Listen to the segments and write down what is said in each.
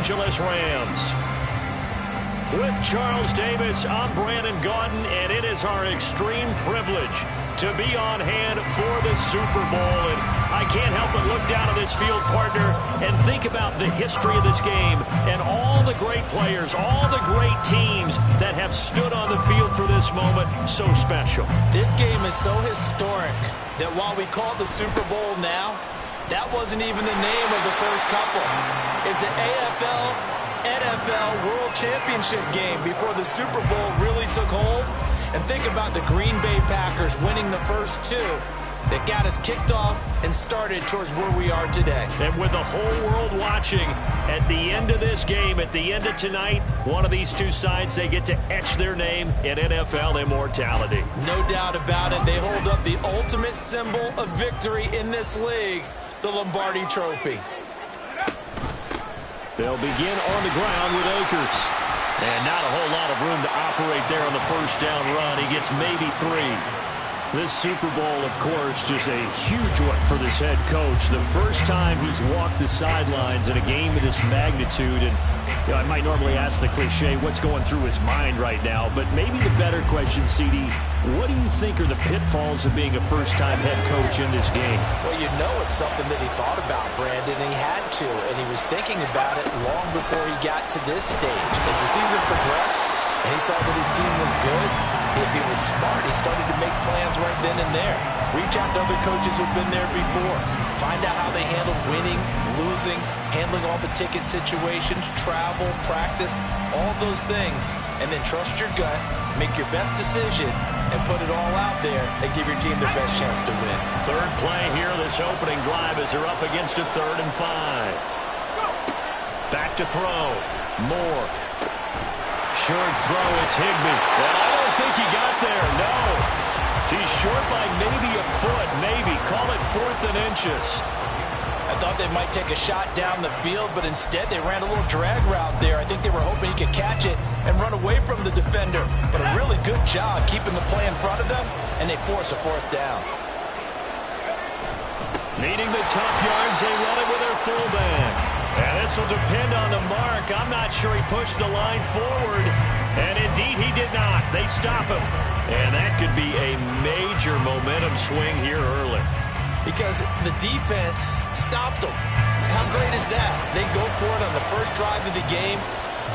Angeles Rams. With Charles Davis, I'm Brandon Gaudin, and it is our extreme privilege to be on hand for the Super Bowl. And I can't help but look down at this field, partner, and think about the history of this game and all the great players, all the great teams that have stood on the field for this moment. So special. This game is so historic that while we call it the Super Bowl now, that wasn't even the name of the first couple. It's the NFL World Championship game before the Super Bowl really took hold. And think about the Green Bay Packers winning the first two that got us kicked off and started towards where we are today. And with the whole world watching, at the end of this game, at the end of tonight, one of these two sides, they get to etch their name in NFL immortality. No doubt about it. They hold up the ultimate symbol of victory in this league, the Lombardi Trophy. They'll begin on the ground with Akers. And not a whole lot of room to operate there on the first down run. He gets maybe 3. This Super Bowl, of course, just a huge one for this head coach. The first time he's walked the sidelines in a game of this magnitude. And you know, I might normally ask the cliche, what's going through his mind right now? But maybe the better question, CD, what do you think are the pitfalls of being a first-time head coach in this game? Well, you know it's something that he thought about, Brandon, and he had to. And he was thinking about it long before he got to this stage. As the season progressed, and he saw that his team was good, if he was smart, he started to make plans right then and there. Reach out to other coaches who've been there before. Find out how they handle winning, losing, handling all the ticket situations, travel, practice, all those things. And then trust your gut, make your best decision, and put it all out there and give your team their best chance to win. Third play here, this opening drive as they're up against a 3rd and 5. Back to throw. Moore. Short throw, it's Higbee. And I don't think he got there, no. He's short by maybe a foot, maybe. Call it 4th and inches. I thought they might take a shot down the field, but instead they ran a little drag route there. I think they were hoping he could catch it and run away from the defender. But a really good job keeping the play in front of them, and they force a 4th down. Needing the tough yards, they run it with their fullback. And this will depend on the mark. I'm not sure he pushed the line forward. And indeed, he did not. They stop him. And that could be a major momentum swing here early. Because the defense stopped them. How great is that? They go for it on the first drive of the game.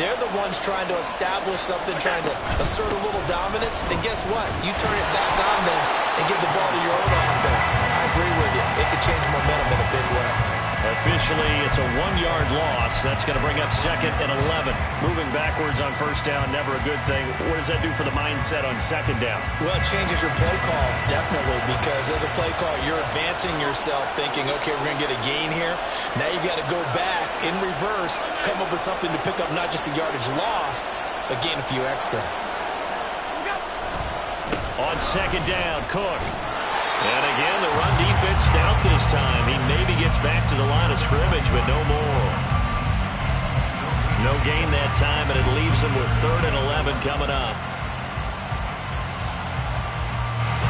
They're the ones trying to establish something, trying to assert a little dominance. And guess what? You turn it back on them and give the ball to your own offense. I agree with you. It could change momentum in a big way. Officially, it's a 1-yard loss. That's going to bring up 2nd and 11. Moving backwards on first down, never a good thing. What does that do for the mindset on 2nd down? Well, it changes your play calls, definitely, because as a play call, you're advancing yourself, thinking, okay, we're going to get a gain here. Now you've got to go back in reverse, come up with something to pick up not just the yardage lost, but gain a few extra. On 2nd down, Cook. And again, the run defense stout this time. He maybe gets back to the line of scrimmage, but no more. No gain that time, and it leaves him with 3rd and 11 coming up.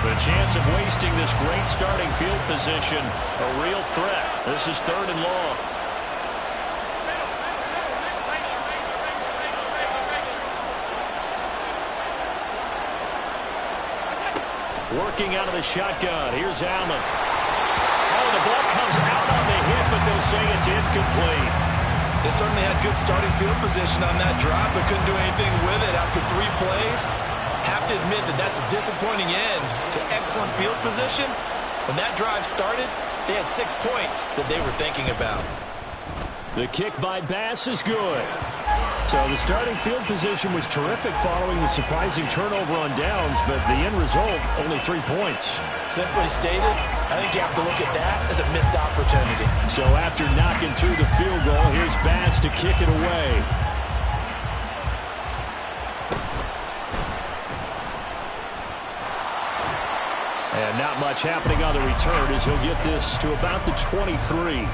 The chance of wasting this great starting field position, a real threat. This is 3rd and long. Working out of the shotgun. Here's Allen. Oh, the ball comes out on the hit, but they'll say it's incomplete. They certainly had good starting field position on that drive, but couldn't do anything with it after 3 plays. Have to admit that that's a disappointing end to excellent field position. When that drive started, they had 6 points that they were thinking about. The kick by Bass is good. So the starting field position was terrific following the surprising turnover on downs, but the end result, only 3 points. Simply stated, I think you have to look at that as a missed opportunity. So after knocking through the field goal, here's Bass to kick it away. And not much happening on the return as he'll get this to about the 23.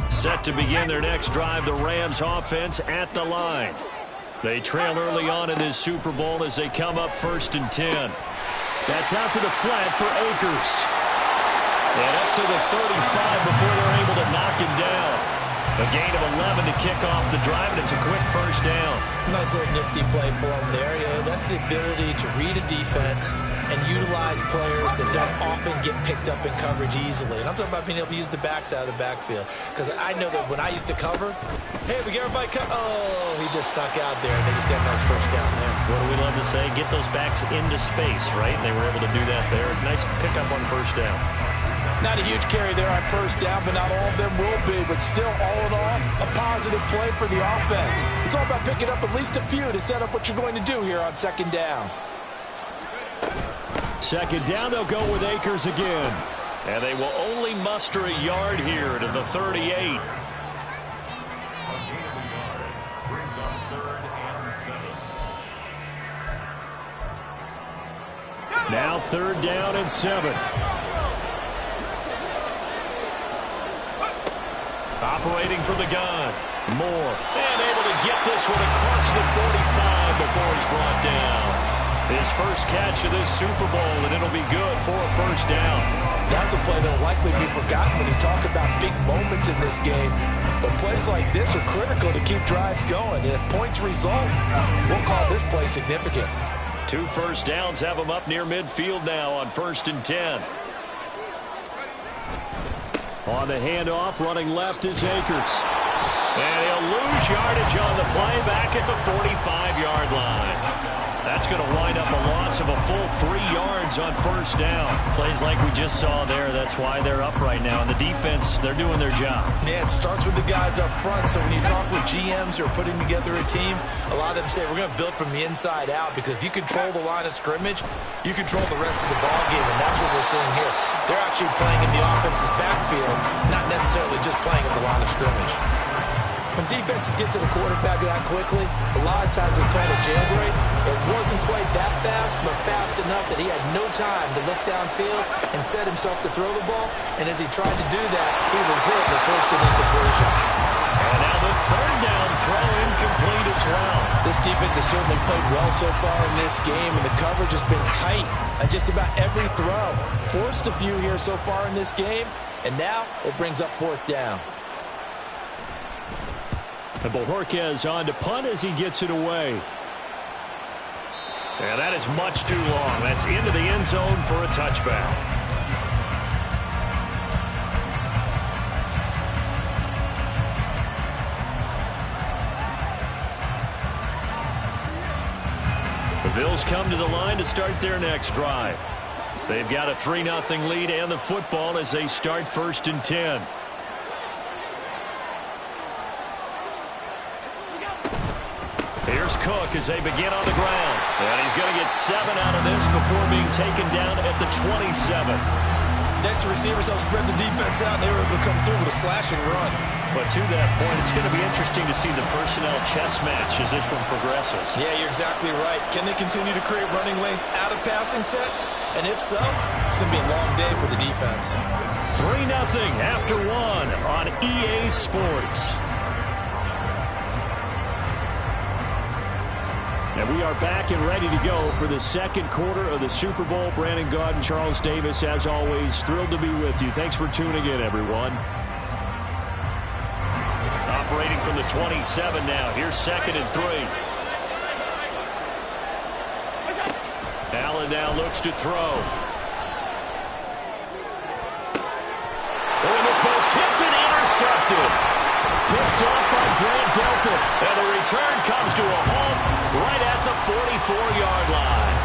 Set to begin their next drive. The Rams offense at the line. They trail early on in this Super Bowl as they come up 1st and 10. That's out to the flat for Akers. And up to the 35 before they're able to knock him down. A gain of 11 to kick off the drive, and it's a quick 1st down. Nice little nifty play for him there. That's the ability to read a defense and utilize players that don't often get picked up in coverage easily. And I'm talking about being able to use the backs out of the backfield. Because I know that when I used to cover, hey, we got everybody cut. Oh, he just snuck out there, and they just got a nice 1st down there. What do we love to say? Get those backs into space, right? And they were able to do that there. Nice pickup on 1st down. Not a huge carry there on 1st down, but not all of them will be. But still, all in all, a positive play for the offense. It's all about picking up at least a few to set up what you're going to do here on 2nd down. 2nd down, they'll go with Akers again. And they will only muster a yard here to the 38. Now 3rd down and 7. Operating from the gun. Moore. And able to get this one across the 45 before he's brought down. His first catch of this Super Bowl, and it'll be good for a 1st down. That's a play that will likely be forgotten when you talk about big moments in this game. But plays like this are critical to keep drives going. And if points result, we'll call this play significant. 2 1st downs have him up near midfield now on 1st and 10. On the handoff, running left is Akers. And he'll lose yardage on the play back at the 45-yard line. That's going to wind up a loss of a full 3 yards on 1st down. Plays like we just saw there, that's why they're up right now. And the defense, they're doing their job. Yeah, it starts with the guys up front. So when you talk with GMs who are putting together a team, a lot of them say we're going to build from the inside out, because if you control the line of scrimmage, you control the rest of the ball game, and that's what we're seeing here. They're actually playing in the offense's backfield, not necessarily just playing at the line of scrimmage. When defenses get to the quarterback that quickly, a lot of times it's called a jailbreak. It wasn't quite that fast, but fast enough that he had no time to look downfield and set himself to throw the ball. And as he tried to do that, he was hit in the 1st and incompletion. And now the 3rd down throw incomplete as well. This defense has certainly played well so far in this game, and the coverage has been tight on just about every throw. Forced a few here so far in this game, and now it brings up 4th down. And Bojorquez on to punt as he gets it away. And that is much too long. That's into the end zone for a touchback. The Bills come to the line to start their next drive. They've got a 3-0 lead and the football as they start 1st and 10. Here's Cook as they begin on the ground. And he's going to get 7 out of this before being taken down at the 27. Next, the receivers help spread the defense out, and they were able to come through with a slashing run. But to that point, it's going to be interesting to see the personnel chess match as this one progresses. Yeah, you're exactly right. Can they continue to create running lanes out of passing sets? And if so, it's going to be a long day for the defense. 3-0 after 1 on EA Sports. And we are back and ready to go for the 2nd quarter of the Super Bowl. Brandon Gaud and Charles Davis, as always, thrilled to be with you. Thanks for tuning in, everyone. Operating from the 27 now. Here's 2nd and 3. Allen now looks to throw. Oh, and this ball's tipped and intercepted. Picked up by Grant Delpit. And the return comes to a halt right at the 44-yard line.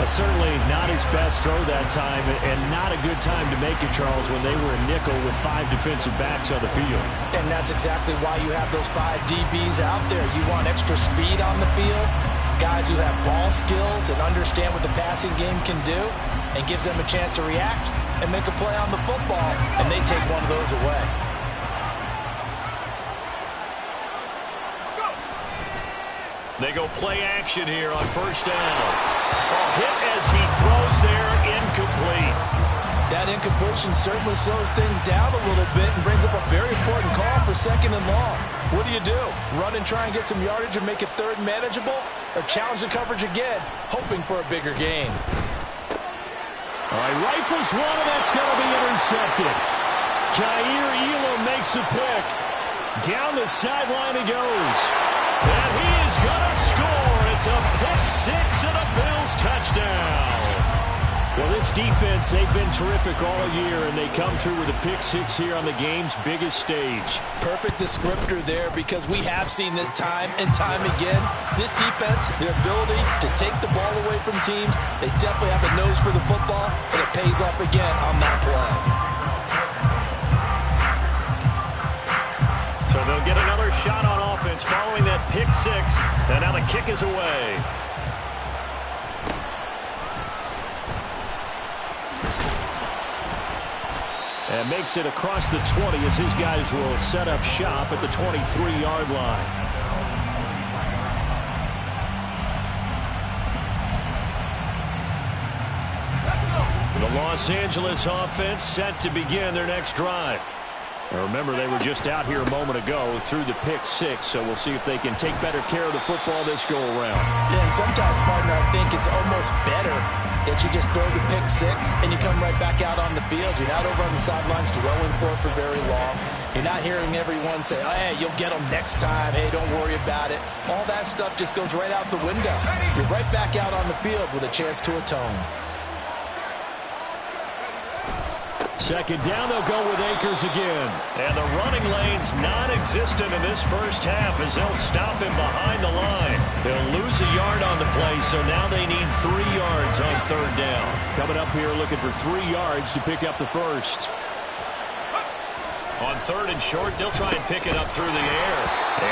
Certainly not his best throw that time, and not a good time to make it, Charles, when they were in nickel with 5 defensive backs on the field. And that's exactly why you have those 5 DBs out there. You want extra speed on the field, guys who have ball skills and understand what the passing game can do, and gives them a chance to react and make a play on the football, and they take one of those away. They go play action here on 1st down. A hit as he throws there, incomplete. That that incompletion certainly slows things down a little bit and brings up a very important call for 2nd and long. What do? Run and try and get some yardage and make it 3rd and manageable? Or challenge the coverage again, hoping for a bigger gain? All right, rifles one, and that's going to be intercepted. Kaiir Elam makes the pick. Down the sideline he goes. And he is going to score. It's a pick 6 and a Bills touchdown. Well, this defense, they've been terrific all year, and they come through with a pick 6 here on the game's biggest stage. Perfect descriptor there, because we have seen this time and time again. This defense, their ability to take the ball away from teams, they definitely have a nose for the football, and it pays off again on that play. So they'll get another shot on offense following that pick 6, and now the kick is away. And makes it across the 20 as his guys will set up shop at the 23-yard line. The Los Angeles offense set to begin their next drive. Now remember, they were just out here a moment ago through the pick 6, so we'll see if they can take better care of the football this go-around. Yeah, and sometimes, partner, I think it's almost better that you just throw the pick 6 and you come right back out on the field. You're not over on the sidelines dwelling for very long. You're not hearing everyone say, oh, hey, you'll get them next time. Hey, don't worry about it. All that stuff just goes right out the window. You're right back out on the field with a chance to atone. 2nd down, they'll go with Akers again. And the running lane's non-existent in this first half as they'll stop him behind the line. They'll lose a yard on the play, so now they need 3 yards on 3rd down. Coming up here looking for 3 yards to pick up the first. On 3rd and short, they'll try and pick it up through the air.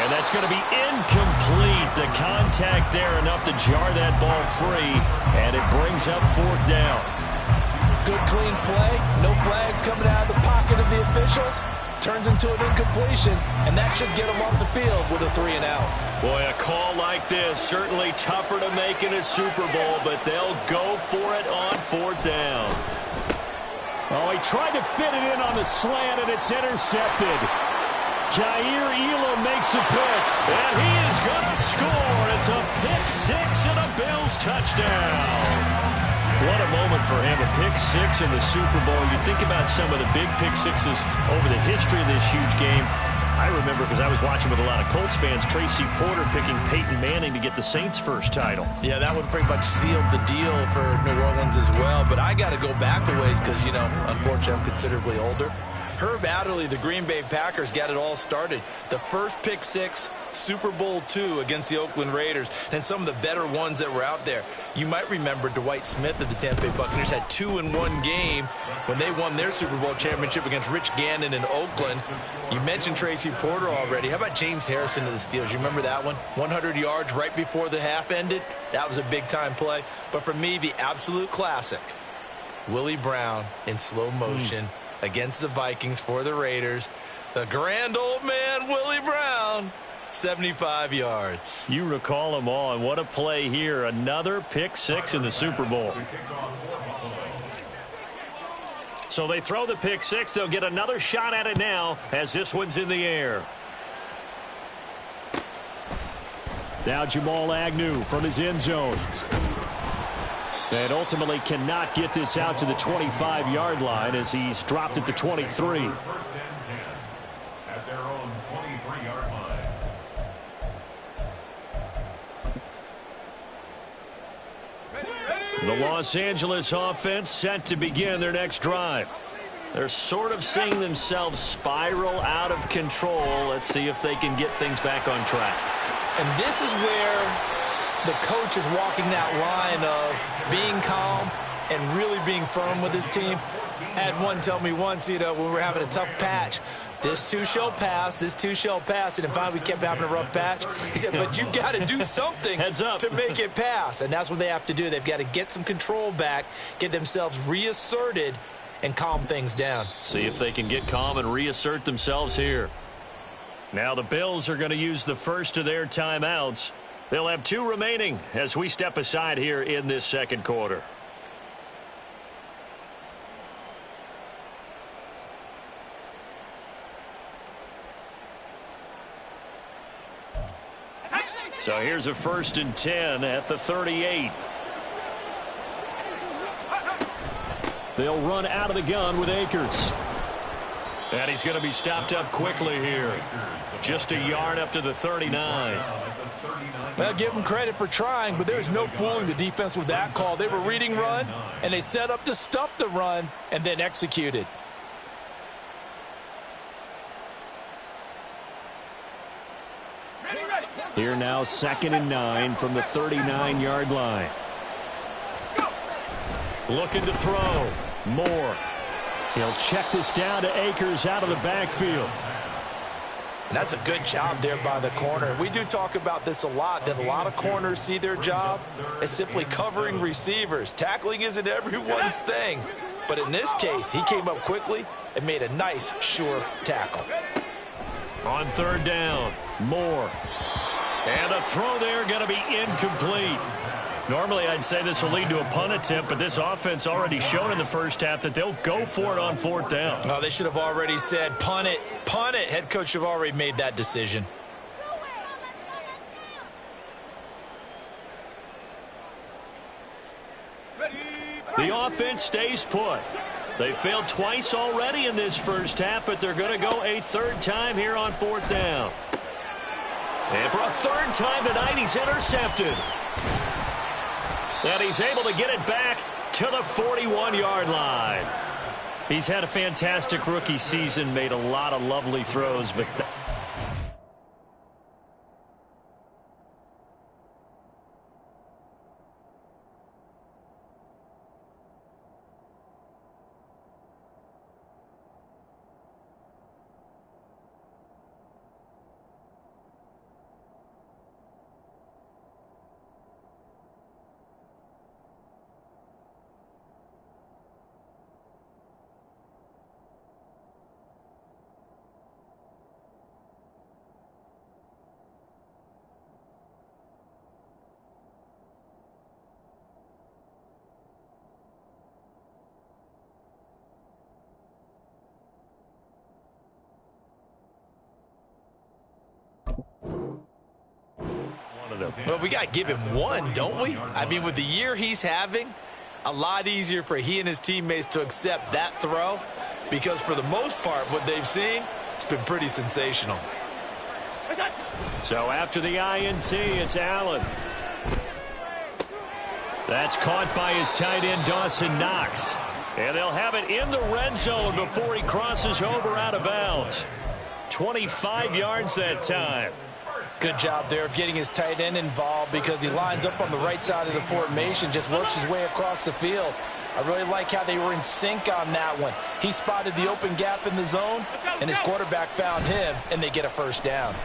And that's going to be incomplete. The contact there enough to jar that ball free, and it brings up 4th down. Good, clean play. No flags coming out of the pocket of the officials. Turns into an incompletion, and that should get them off the field with a 3 and out. Boy, a call like this, certainly tougher to make in a Super Bowl, but they'll go for it on 4th down. Oh, he tried to fit it in on the slant, and it's intercepted. Kaiir Elam makes the pick, and he is going to score. It's a pick 6 and a Bills touchdown. What a moment for him, a pick 6 in the Super Bowl. You think about some of the big pick 6s over the history of this huge game. I remember, because I was watching with a lot of Colts fans, Tracy Porter picking Peyton Manning to get the Saints' first title. Yeah, that one pretty much sealed the deal for New Orleans as well. But I got to go back a ways because, you know, unfortunately I'm considerably older. Herb Adderley, the Green Bay Packers, got it all started. The first pick 6, Super Bowl II against the Oakland Raiders, and some of the better ones that were out there. You might remember Dwight Smith of the Tampa Bay Buccaneers had 2 in one game when they won their Super Bowl championship against Rich Gannon in Oakland. You mentioned Tracy Porter already. How about James Harrison of the Steelers? You remember that one? 100 yards right before the half ended. That was a big-time play. But for me, the absolute classic, Willie Brown in slow motion against the Vikings for the Raiders. The grand old man, Willie Brown, 75 yards. You recall them all, and what a play here. Another pick 6 in the Super Bowl. So they throw the pick 6. They'll get another shot at it now as this one's in the air. Now Jamal Agnew from his end zone. And ultimately cannot get this out to the 25-yard line as he's dropped at the 23. First and 10 at their own 23-yard line. The Los Angeles offense set to begin their next drive. They're sort of seeing themselves spiral out of control. Let's see if they can get things back on track. And this is where the coach is walking that line of being calm and really being firm with his team. I had one tell me once, you know, when we were having a tough patch, this too shall pass, this too shall pass. And finally we kept having a rough patch. He said, but you got to do something Heads up. to make it pass. And that's what they have to do. They've got to get some control back, get themselves reasserted, and calm things down. See if they can get calm and reassert themselves here. Now the Bills are going to use the first of their timeouts. They'll have 2 remaining as we step aside here in this second quarter. So here's a 1st and 10 at the 38. They'll run out of the gun with Akers. And he's going to be stopped up quickly here. Just a yard up to the 39. Well, give them credit for trying, but there's no fooling the defense with that call. They were reading run, and they set up to stuff the run and then executed. Here now, 2nd and 9 from the 39-yard line. Looking to throw. Moore. He'll check this down to Akers out of the backfield. And that's a good job there by the corner. We do talk about this a lot, that a lot of corners see their job as simply covering receivers. Tackling isn't everyone's thing. But in this case, he came up quickly and made a nice, sure tackle. On 3rd down, Moore. And a throw there going to be incomplete. Normally, I'd say this will lead to a punt attempt, but this offense already showed in the first half that they'll go for it on 4th down. Oh, they should have already said, punt it, punt it. Head coach should have already made that decision. The offense stays put. They failed twice already in this first half, but they're going to go a 3rd time here on 4th down. And for a 3rd time tonight, he's intercepted. And he's able to get it back to the 41-yard line. He's had a fantastic rookie season, made a lot of lovely throws, but Well, we got to give him one, don't we? I mean, with the year he's having, a lot easier for he and his teammates to accept that throw because for the most part, what they've seen, it's been pretty sensational. So after the INT, it's Allen. That's caught by his tight end, Dawson Knox. And they'll have it in the red zone before he crosses over out of bounds. 25 yards that time. Good job there of getting his tight end involved because he lines up on the right side of the formation, just works his way across the field. I really like how they were in sync on that one. He spotted the open gap in the zone, and his quarterback found him, and they get a 1st down.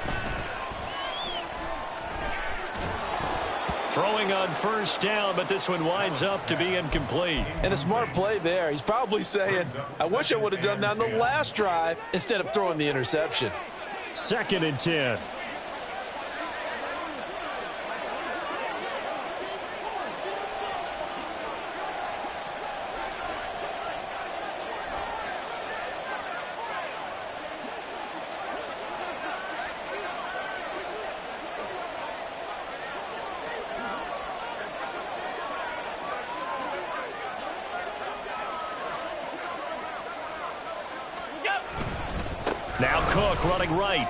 Throwing on 1st down, but this one winds up to be incomplete. And a smart play there. He's probably saying, I wish I would have done that on the last drive instead of throwing the interception. 2nd and 10. Now Cook running right.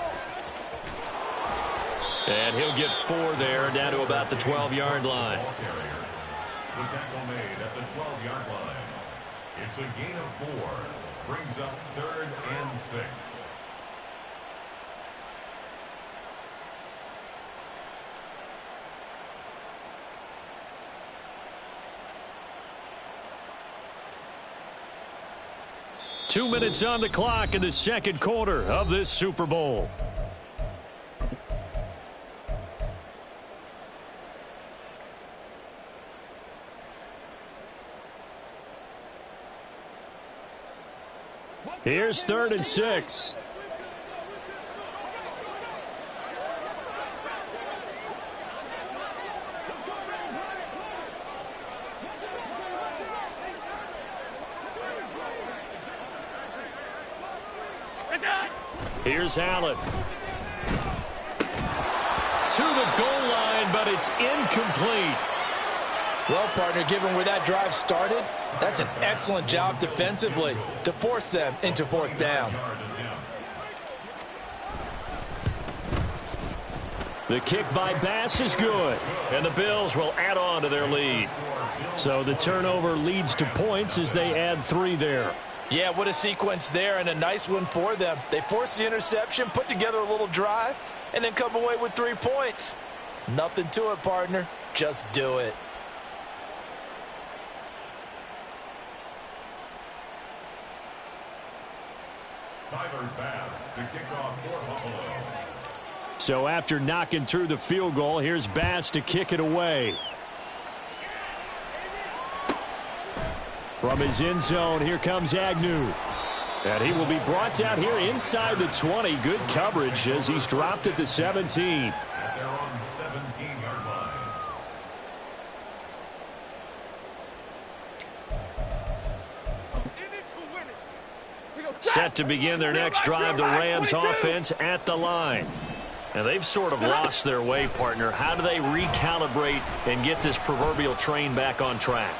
And he'll get 4 there, down to about the 12-yard line. The tackle made at the 12-yard line. It's a gain of 4. Brings up 3rd and 6. Two minutes on the clock in the second quarter of this Super Bowl. Here's 3rd and 6. Here's Allen. To the goal line. line, but it's incomplete. Well, partner, given where that drive started, that's an excellent job defensively to force them into 4th down. The kick by Bass is good, and the Bills will add on to their lead. So the turnover leads to points as they add 3 there. Yeah, what a sequence there, and a nice one for them. They force the interception, put together a little drive, and then come away with 3 points. Nothing to it, partner. Just do it. Tyler Bass to kick off for Buffalo. So after knocking through the field goal, here's Bass to kick it away. From his end zone, here comes Agnew. And he will be brought down here inside the 20. Good coverage as he's dropped at the 17. At their own 17-yard line. Set to begin their next drive, the Rams offense at the line. And they've sort of lost their way, partner. How do they recalibrate and get this proverbial train back on track?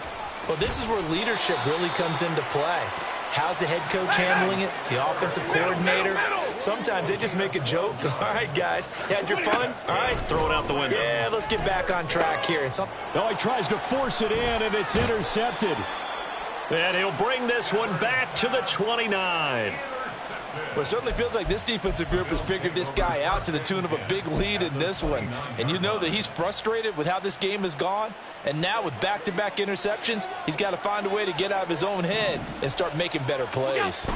Well, this is where leadership really comes into play. How's the head coach handling it? The offensive coordinator? Sometimes they just make a joke. All right, guys, had your fun? All right. Throw it out the window. Yeah, let's get back on track here. Oh, he tries to force it in, and it's intercepted. And he'll bring this one back to the 29. Well, it certainly feels like this defensive group has figured this guy out to the tune of a big lead in this one. And you know that he's frustrated with how this game has gone. And now with back-to-back interceptions, he's got to find a way to get out of his own head and start making better plays.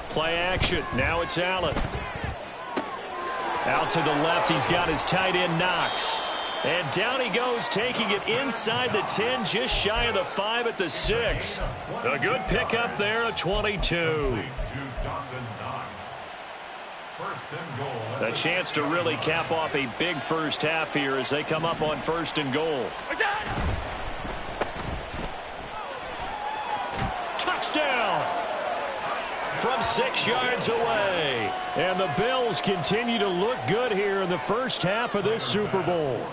Play action. Now it's Allen. Out to the left, he's got his tight end Knox. And down he goes, taking it inside the 10, just shy of the 5 at the 6. A good pickup there, a 22. A chance to really cap off a big first half here as they come up on 1st and goal. Touchdown! From 6 yards away. And the Bills continue to look good here in the first half of this Super Bowl.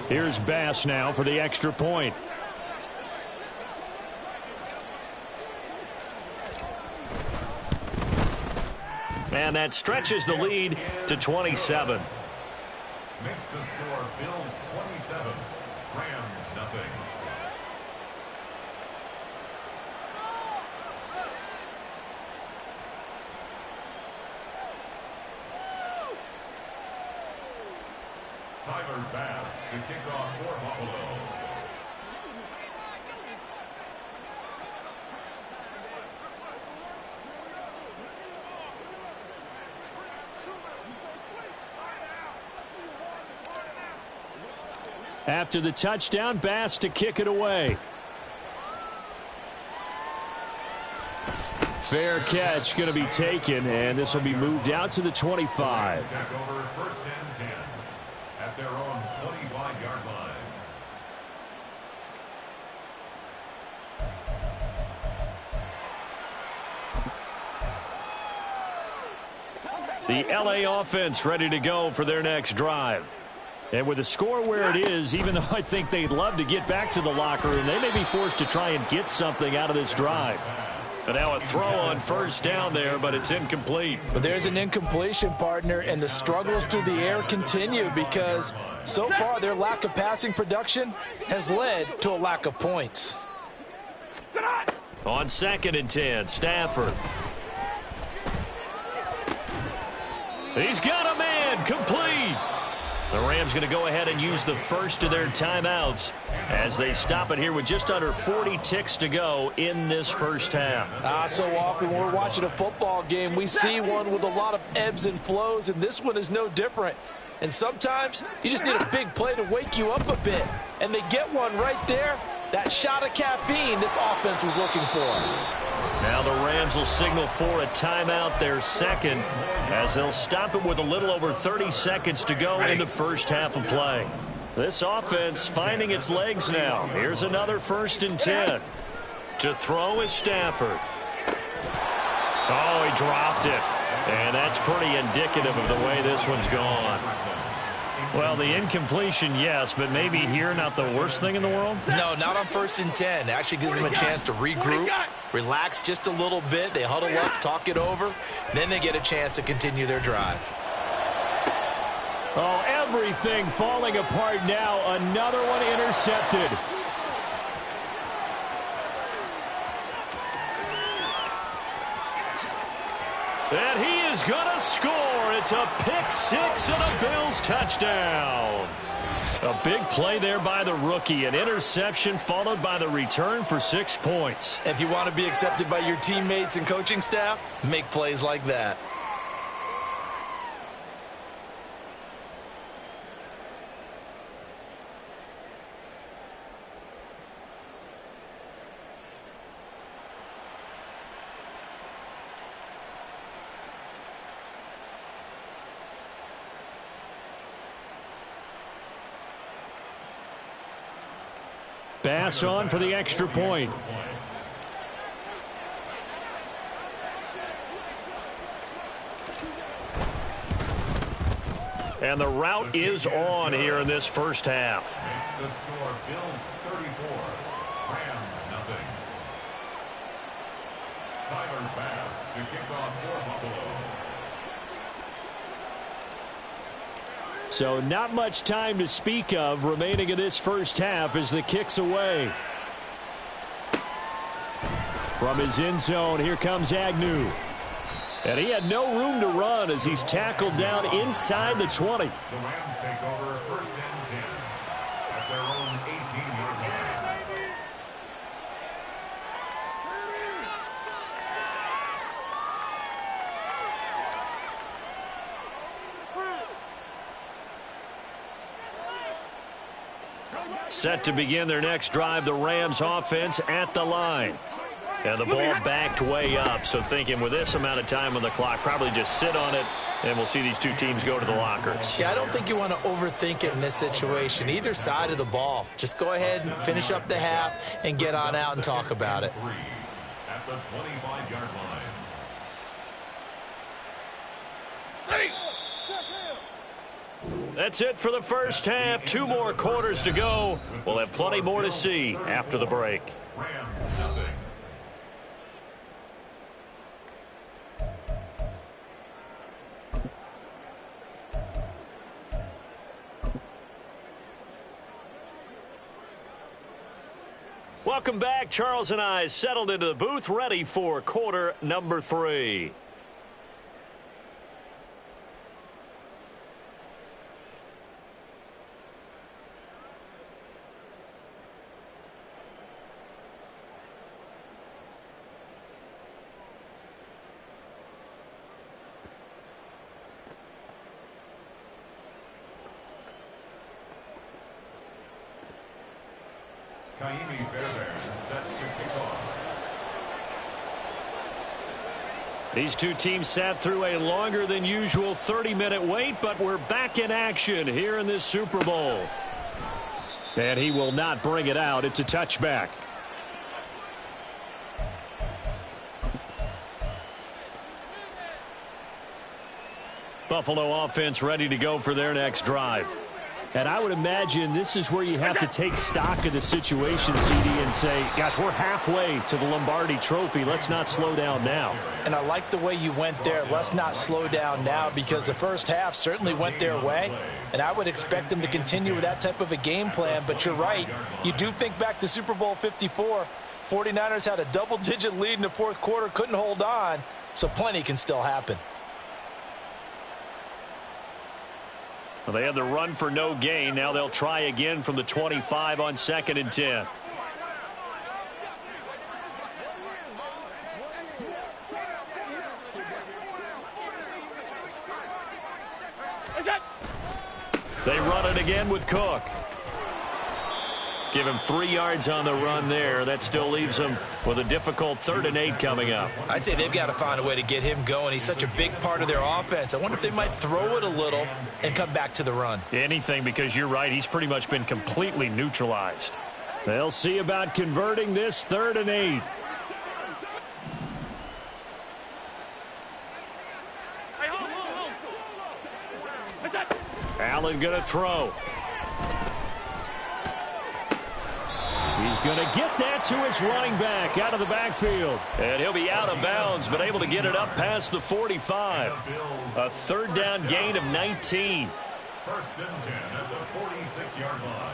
Here's Bass now for the extra point. And that stretches the lead to 27. Makes the score Bills 27, Rams nothing. Tyler Bass to kick off for Buffalo. After the touchdown, Bass to kick it away. Fair catch going to be taken, and this will be moved out to the 25. Take over 1st and 10 at their own 25-yard line. The LA offense ready to go for their next drive. And with the score where it is, even though I think they'd love to get back to the locker room, they may be forced to try and get something out of this drive. But now a throw on 1st down there, but it's incomplete. But there's an incompletion, partner, and the struggles through the air continue because so far their lack of passing production has led to a lack of points. On 2nd and 10, Stafford. He's got a man, complete. The Rams going to go ahead and use the first of their timeouts as they stop it here with just under 40 ticks to go in this first half. So often when we're watching a football game, we see one with a lot of ebbs and flows, and this one is no different. And sometimes you just need a big play to wake you up a bit, and they get one right there. That shot of caffeine this offense was looking for. Now the Rams will signal for a timeout, their second, as they'll stop it with a little over 30 seconds to go in the first half of play. This offense finding its legs now. Here's another 1st and 10. To throw is Stafford. Oh, he dropped it. And that's pretty indicative of the way this one's gone. Well, the incompletion, yes, but maybe here not the worst thing in the world? No, not on 1st and 10. It actually gives them a chance to regroup, relax just a little bit. They huddle up, talk it over. Then they get a chance to continue their drive. Oh, everything falling apart now. Another one intercepted. And he is going to score. It's a pick six and a Bills touchdown. A big play there by the rookie. An interception followed by the return for 6 points. If you want to be accepted by your teammates and coaching staff, make plays like that. Pass on for the extra point. And the route is on here in this first half. Makes the score Bills 34, Rams nothing. Tyler Bass to kick off for Buffalo. So not much time to speak of remaining in this first half as the kick's away. From his end zone, here comes Agnew. And he had no room to run as he's tackled down inside the 20. The Rams take over 1st and 10 at their own 18-yard line. Set to begin their next drive, the Rams offense at the line. And the ball backed way up, so thinking with this amount of time on the clock, probably just sit on it, and we'll see these two teams go to the lockers. Yeah, I don't think you want to overthink it in this situation. Either side of the ball. Just go ahead and finish up the half and get on out and talk about it. At the 25-yard line. That's it for the first half. 2 more quarters to go. We'll have plenty more to see after the break. Rams nothing. Welcome back. Charles and I settled into the booth, ready for quarter number 3. Set to kick off. These two teams sat through a longer than usual 30-minute wait, but we're back in action here in this Super Bowl. And he will not bring it out. It's a touchback. Buffalo offense ready to go for their next drive. And I would imagine this is where you have to take stock of the situation, CD, and say, gosh, we're halfway to the Lombardi Trophy. Let's not slow down now. And I like the way you went there. Let's not slow down now, because the first half certainly went their way. And I would expect them to continue with that type of a game plan. But you're right. You do think back to Super Bowl 54. 49ers had a double-digit lead in the fourth quarter, couldn't hold on. So plenty can still happen. Well, they had the run for no gain. Now they'll try again from the 25 on 2nd and 10. They run it again with Cook. Give him 3 yards on the run there. That still leaves him with a difficult 3rd and 8 coming up. I'd say they've got to find a way to get him going. He's such a big part of their offense. I wonder if they might throw it a little and come back to the run. Anything, because you're right. He's pretty much been completely neutralized. They'll see about converting this 3rd and 8. Allen going to throw. He's going to get that to his running back out of the backfield. And he'll be out of bounds, but able to get it up past the 45. A third down gain of 19. First and 10 at the 46-yard line.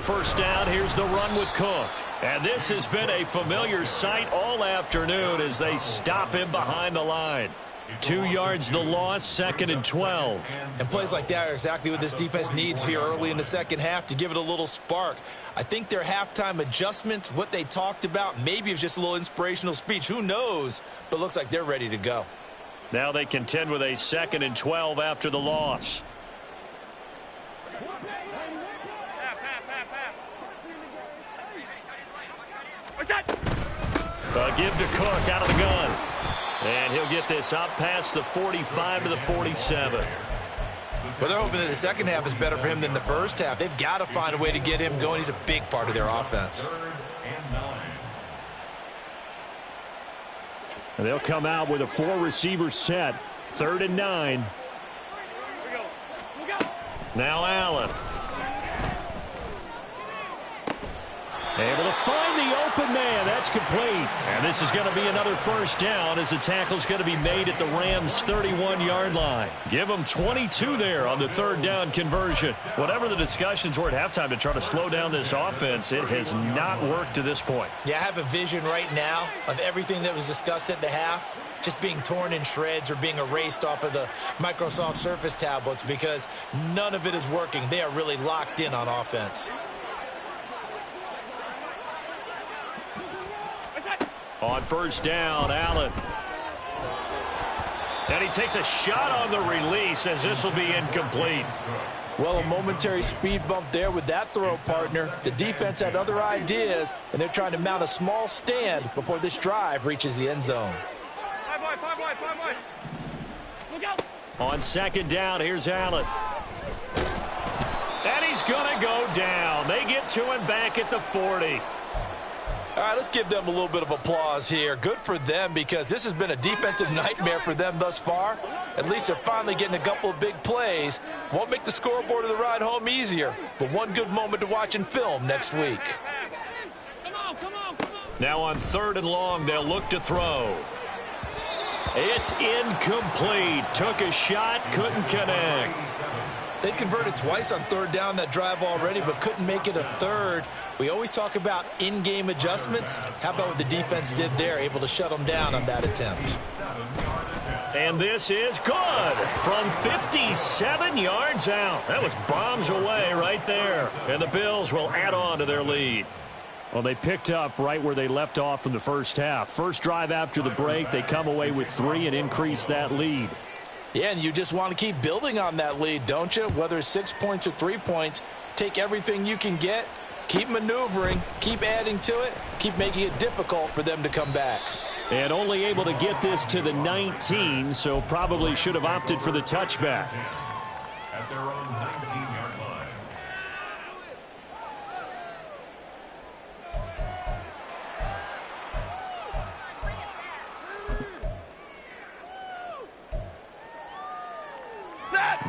First down, here's the run with Cook. And this has been a familiar sight all afternoon as they stop him behind the line. 2 yards the loss, 2nd and 12. And plays like that are exactly what this defense needs here early in the second half to give it a little spark. I think their halftime adjustments, what they talked about, maybe it was just a little inspirational speech. Who knows? But looks like they're ready to go. Now they contend with a 2nd and 12 after the loss. A give to Cook out of the gun. And he'll get this up past the 45 to the 47. Well, they're hoping that the second half is better for him than the first half. They've got to find a way to get him going. He's a big part of their offense. And they'll come out with a 4-receiver set. 3rd and 9. Now Allen. Able to find the open man. That's complete. And this is going to be another first down as the tackle's going to be made at the Rams' 31-yard line. Give them 22 there on the 3rd down conversion. Whatever the discussions were at halftime to try to slow down this offense, it has not worked to this point. Yeah, I have a vision right now of everything that was discussed at the half just being torn in shreds or being erased off of the Microsoft Surface tablets because none of it is working. They are really locked in on offense. On first down, Allen. And he takes a shot on the release as this will be incomplete. Well, a momentary speed bump there with that throw, partner. The defense had other ideas, and they're trying to mount a small stand before this drive reaches the end zone. Look out. On 2nd down, here's Allen. And he's going to go down. They get to him back at the 40. All right, let's give them a little bit of applause here. Good for them because this has been a defensive nightmare for them thus far. At least they're finally getting a couple of big plays. Won't make the scoreboard of the ride home easier, but one good moment to watch in film next week. Now on 3rd and long, they'll look to throw. It's incomplete. Took a shot, couldn't connect. They converted twice on 3rd down that drive already, but couldn't make it a 3rd. We always talk about in-game adjustments. How about what the defense did there, able to shut them down on that attempt? And this is good from 57 yards out. That was bombs away right there. And the Bills will add on to their lead. Well, they picked up right where they left off in the first half. First drive after the break, they come away with 3 and increase that lead. Yeah, and you just want to keep building on that lead, don't you? Whether it's 6 points or 3 points, take everything you can get, keep maneuvering, keep adding to it, keep making it difficult for them to come back. And only able to get this to the 19, so probably should have opted for the touchback. At their own 19-yard line.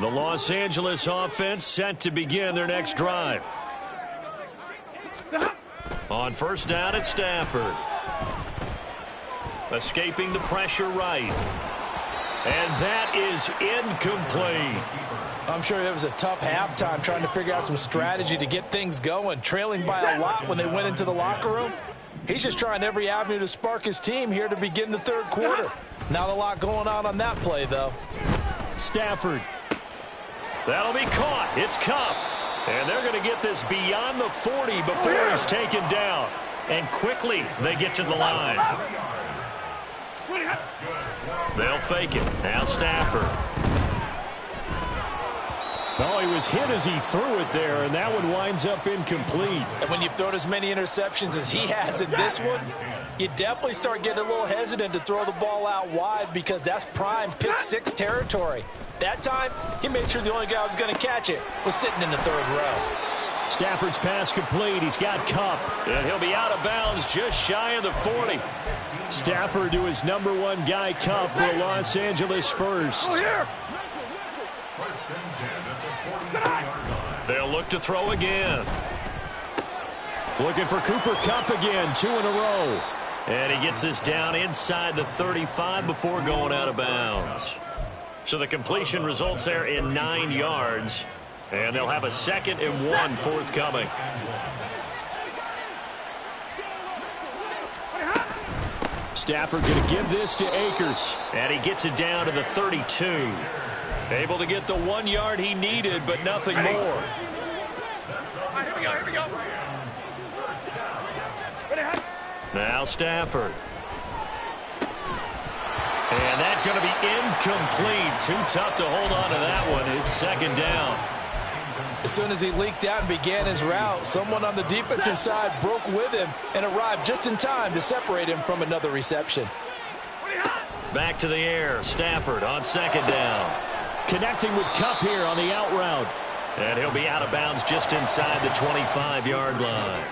The Los Angeles offense set to begin their next drive. On first down, it's Stafford. Escaping the pressure right. And that is incomplete. I'm sure it was a tough halftime trying to figure out some strategy to get things going. Trailing by a lot when they went into the locker room. He's just trying every avenue to spark his team here to begin the 3rd quarter. Not a lot going on that play, though. Stafford. That'll be caught. It's Kupp. And they're going to get this beyond the 40 before he's taken down. And quickly they get to the line. They'll fake it. Now Stafford. Oh, he was hit as he threw it there, and that one winds up incomplete. And when you've thrown as many interceptions as he has in this one, you definitely start getting a little hesitant to throw the ball out wide because that's prime pick 6 territory. That time, he made sure the only guy who was going to catch it was sitting in the 3rd row. Stafford's pass complete. He's got Kupp. And he'll be out of bounds just shy of the 40. Stafford to his number 1 guy, Kupp, for a Los Angeles first. They'll look to throw again. Looking for Cooper Kupp again, 2 in a row. And he gets this down inside the 35 before going out of bounds. So the completion results there in 9 yards. And they'll have a 2nd and 1 forthcoming. Stafford going to give this to Akers. And he gets it down to the 32. Able to get the 1 yard he needed, but nothing more. Here we go. Now Stafford. And that's going to be incomplete. Too tough to hold on to that one. It's 2nd down. As soon as he leaked out and began his route, someone on the defensive side broke with him and arrived just in time to separate him from another reception. Back to the air. Stafford on 2nd down. Connecting with Kupp here on the out route. And he'll be out of bounds just inside the 25-yard line.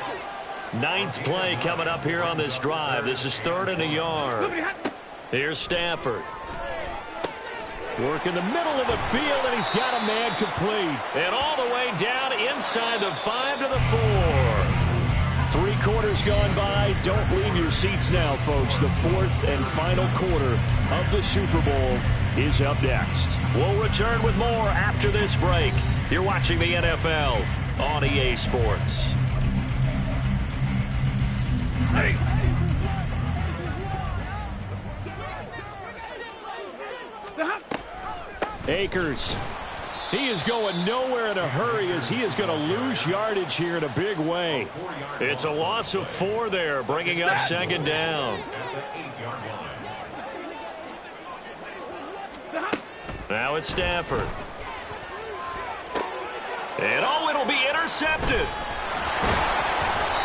9th play coming up here on this drive. This is 3rd and a yard. Here's Stafford. Work in the middle of the field, and he's got a man complete. And all the way down inside the 5 to the 4. 3 quarters gone by. Don't leave your seats now, folks. The 4th and final quarter of the Super Bowl is up next. We'll return with more after this break. You're watching the NFL on EA Sports. Hey. Akers. He is going nowhere in a hurry as he is going to lose yardage here in a big way. It's a loss of 4 there, bringing up 2nd down. Now it's Stafford. And it'll be intercepted.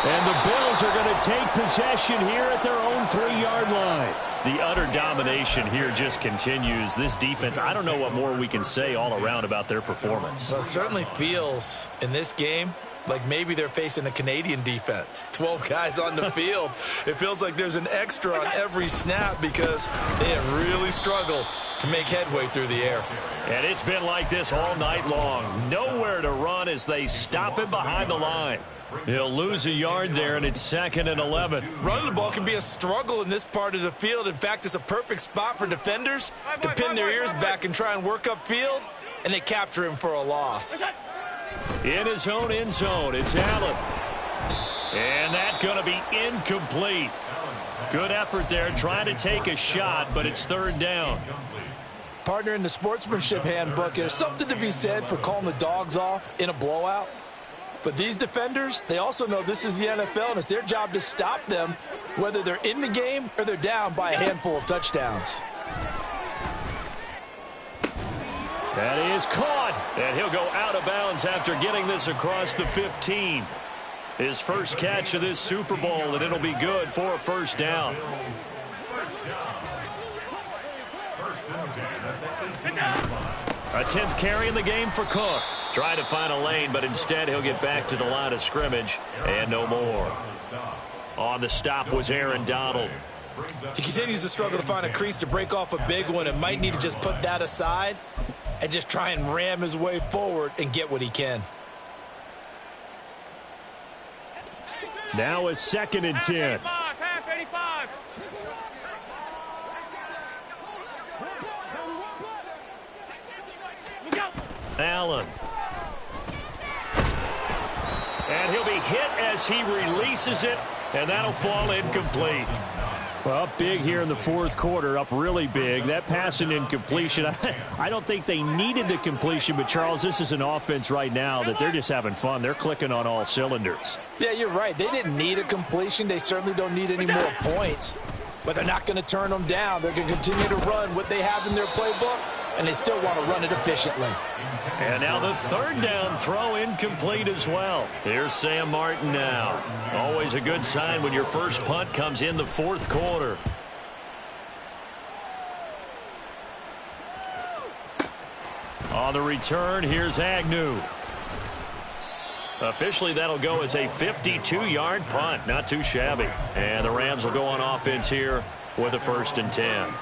And the Bills are going to take possession here at their own 3-yard line. The utter domination here just continues. This defense, I don't know what more we can say all around about their performance. Well, it certainly feels in this game like maybe they're facing a Canadian defense. 12 guys on the field. It feels like there's an extra on every snap because they have really struggled to make headway through the air. And it's been like this all night long. Nowhere to run as they stop him behind the line. He'll lose a yard there, and it's 2nd and 11. Running the ball can be a struggle in this part of the field. In fact, it's a perfect spot for defenders to pin their ears back and try and work upfield, and they capture him for a loss. In his own end zone, it's Allen. And that's going to be incomplete. Good effort there, trying to take a shot, but it's 3rd down. Partner, in the sportsmanship handbook, there's something to be said for calling the dogs off in a blowout. But these defenders, they also know this is the NFL, and it's their job to stop them, whether they're in the game or they're down by a handful of touchdowns. That is caught, and he'll go out of bounds after getting this across the 15. His first catch of this Super Bowl, and it'll be good for a 1st down. A 10th carry in the game for Cook. Trying to find a lane, but instead he'll get back to the line of scrimmage and no more. On the stop was Aaron Donald. He continues to struggle to find a crease to break off a big one and might need to just put that aside and just try and ram his way forward and get what he can. Now a 2nd and 10. Half 85. Allen. And he'll be hit as he releases it, and that'll fall incomplete. Well, up big here in the 4th quarter, up really big. That pass and incompletion, I don't think they needed the completion, but, Charles, this is an offense right now that they're just having fun. They're clicking on all cylinders. Yeah, you're right. They didn't need a completion. They certainly don't need any more points. But they're not going to turn them down. They're going to continue to run what they have in their playbook, and they still want to run it efficiently. And now the 3rd down throw incomplete as well. Here's Sam Martin now. Always a good sign when your first punt comes in the 4th quarter. On the return, here's Agnew. Officially, that'll go as a 52-yard punt. Not too shabby. And the Rams will go on offense here with a 1st and 10.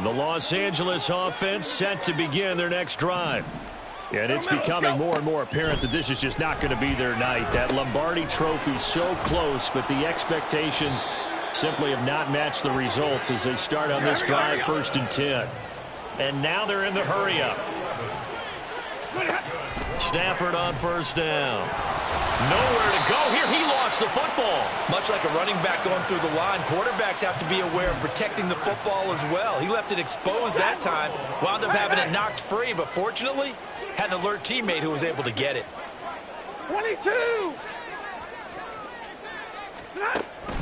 The Los Angeles offense set to begin their next drive. And it's becoming more and more apparent that this is just not going to be their night. That Lombardi trophy so close, but the expectations simply have not matched the results as they start on this drive, 1st and 10. And now they're in the hurry-up. Stafford on 1st down. Nowhere to go here. He lost the football. Much like a running back going through the line, quarterbacks have to be aware of protecting the football as well. He left it exposed that time, wound up having it knocked free, but fortunately, had an alert teammate who was able to get it. 22!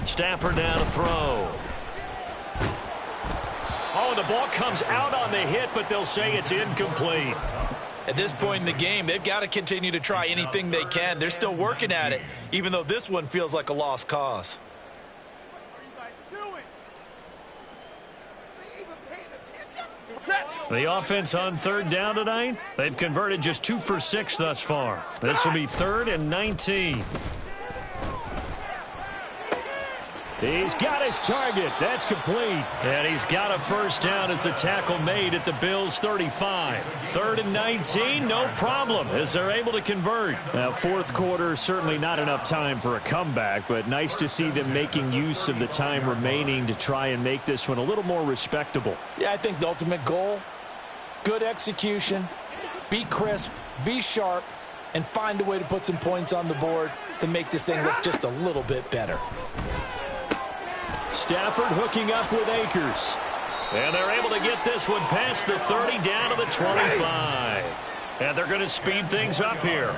Stafford down to throw. Oh, the ball comes out on the hit, but they'll say it's incomplete. At this point in the game, they've got to continue to try anything they can. They're still working at it, even though this one feels like a lost cause. The offense on 3rd down tonight, they've converted just 2 for 6 thus far. This will be 3rd and 19. He's got his target. That's complete. And he's got a 1st down as the tackle made at the Bills' 35. 3rd and 19, no problem, as they're able to convert. Now, 4th quarter, certainly not enough time for a comeback, but nice to see them making use of the time remaining to try and make this one a little more respectable. Yeah, I think the ultimate goal, good execution, be crisp, be sharp, and find a way to put some points on the board to make this thing look just a little bit better. Stafford hooking up with Akers. And they're able to get this one past the 30 down to the 25. And they're going to speed things up here.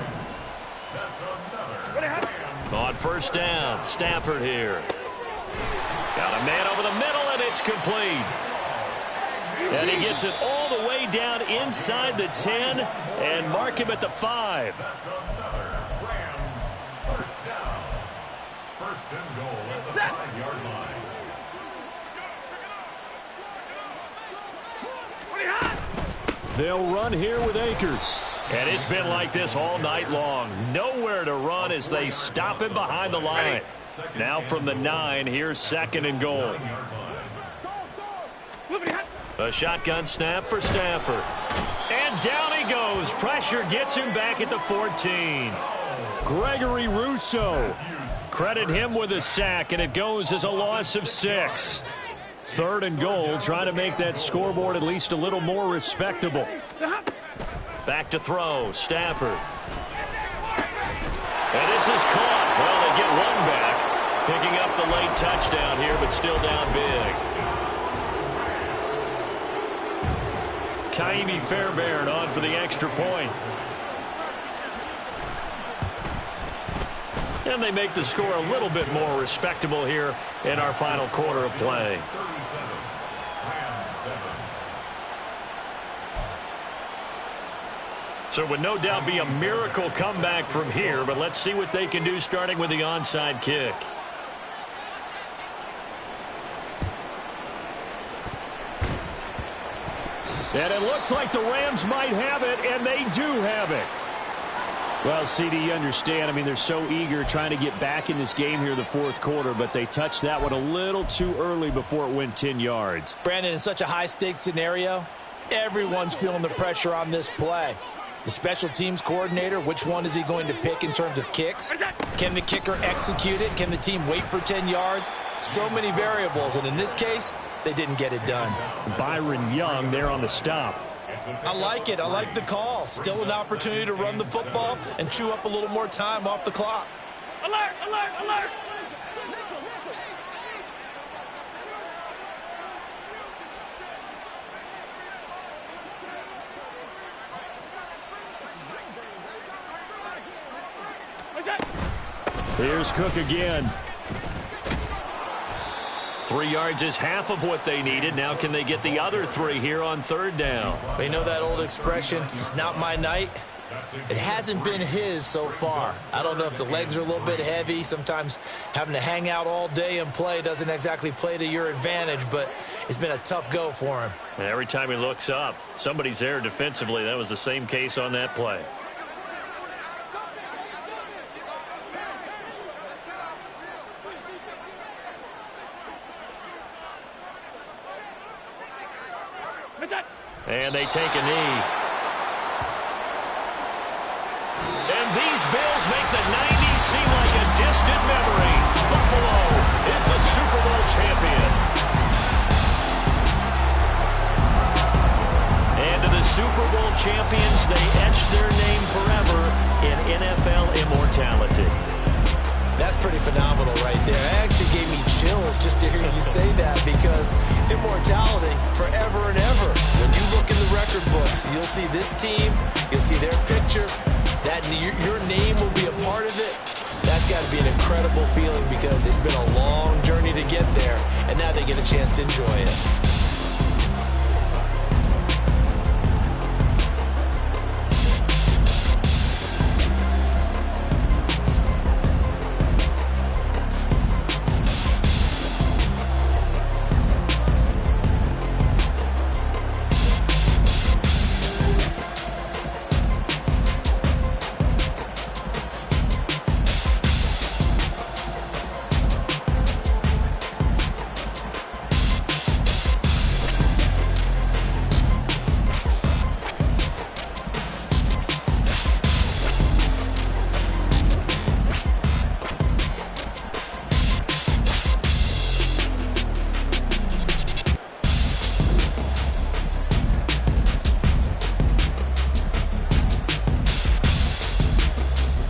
On 1st down, Stafford here. Got a man over the middle, and it's complete. And he gets it all the way down inside the 10 and mark him at the 5. That's another Rams 1st down. 1st and goal at the 5-yard line. They'll run here with Akers. And it's been like this all night long. Nowhere to run as they stop him behind the line. Now from the 9, here's 2nd and goal. A shotgun snap for Stafford. And down he goes. Pressure gets him back at the 14. Gregory Rousseau. Credit him with a sack, and it goes as a loss of 6. 3rd and goal, trying to make that scoreboard at least a little more respectable. Back to throw, Stafford. And this is caught. Well, they get one back. Picking up the late touchdown here, but still down big. Kaimi Fairbairn on for the extra point. And they make the score a little bit more respectable here in our final quarter of play. So it would no doubt be a miracle comeback from here, but let's see what they can do starting with the onside kick. And it looks like the Rams might have it, and they do have it. Well, CD, you understand. I mean, they're so eager trying to get back in this game here in the 4th quarter, but they touched that one a little too early before it went 10 yards. Brandon, in such a high-stakes scenario, everyone's feeling the pressure on this play. The special teams coordinator, which one is he going to pick in terms of kicks? Can the kicker execute it? Can the team wait for 10 yards? So many variables, and in this case, they didn't get it done. Byron Young there on the stop. I like it. I like the call. Still an opportunity to run the football and chew up a little more time off the clock. Alert, alert, alert! Here's Cook again. 3 yards is half of what they needed. Now can they get the other 3 here on 3rd down? You know that old expression, it's not my night. It hasn't been his so far. I don't know if the legs are a little bit heavy. Sometimes having to hang out all day and play doesn't exactly play to your advantage, but it's been a tough go for him. And every time he looks up, somebody's there defensively. That was the same case on that play. And they take a knee. And these Bills make the 90s seem like a distant memory. Buffalo is the Super Bowl champion. And to the Super Bowl champions, they etch their name forever in NFL immortality. That's pretty phenomenal right there. It actually gave me chills just to hear you say that, because immortality forever and ever. When you look in the record books, you'll see this team, you'll see their picture, that your name will be a part of it. That's got to be an incredible feeling, because it's been a long journey to get there, and now they get a chance to enjoy it.